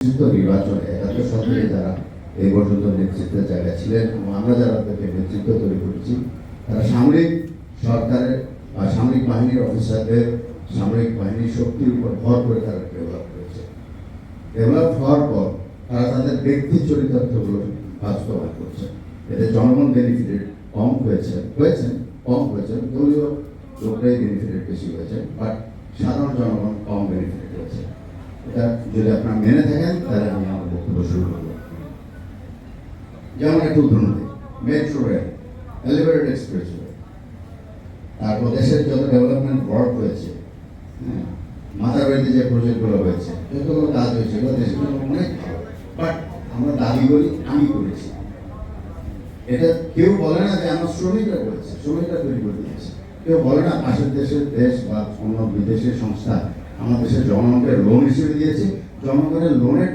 নির্বাচনে ৭১ সাল থেকে যারা এই পর্যন্ত নেতৃত্বের জায়গায় ছিলেন এবং আমরা যারা তাদেরকে নেতৃত্ব তৈরি করেছি, তারা সামরিক সরকারের বা সামরিক বাহিনীর অফিসারদের সামরিক বাহিনীর শক্তির উপর ভর করে তারা ডেভেলপ করেছে। ডেভেলপ হওয়ার পর তারা তাদের ব্যক্তি চরিতার্থগুলো বাস্তবায়ন করছে। এতে জনগণ বেনিফিটেড কম হয়েছেন দলীয় লোকরাই বেনিফিটেড বেশি হয়েছে, বাট সাধারণ জনগণ কম বেনিফিটেড হয়েছে। এটা যদি আপনারা মেনে থাকেন তাহলে আমি আমার বক্তব্য শুরু করব। যেমন একটু উদাহরণ দিই, মেট্রো রেল, এলিভেটেড এক্সপ্রেসওয়ে, তারপর দেশের যত ডেভেলপমেন্ট ওয়ার্ক হয়েছে, মাথার বাড়িতে যে প্রজেক্টগুলো হয়েছে, যতগুলো কাজ হয়েছে এগুলো দেশের জন্য অনেক ভালো। বাট আমরা দাবি করি আমি করেছি, এটা কেউ বলে না যে আমার শ্রমিকরা করেছে, শ্রমিকরা তৈরি করে দিয়েছে। কেউ বলে না পাশের দেশের দেশ বা অন্য বিদেশের সংস্থা আমার দেশের জনগণকে লোন হিসেবে দিয়েছে, জনগণের লোনের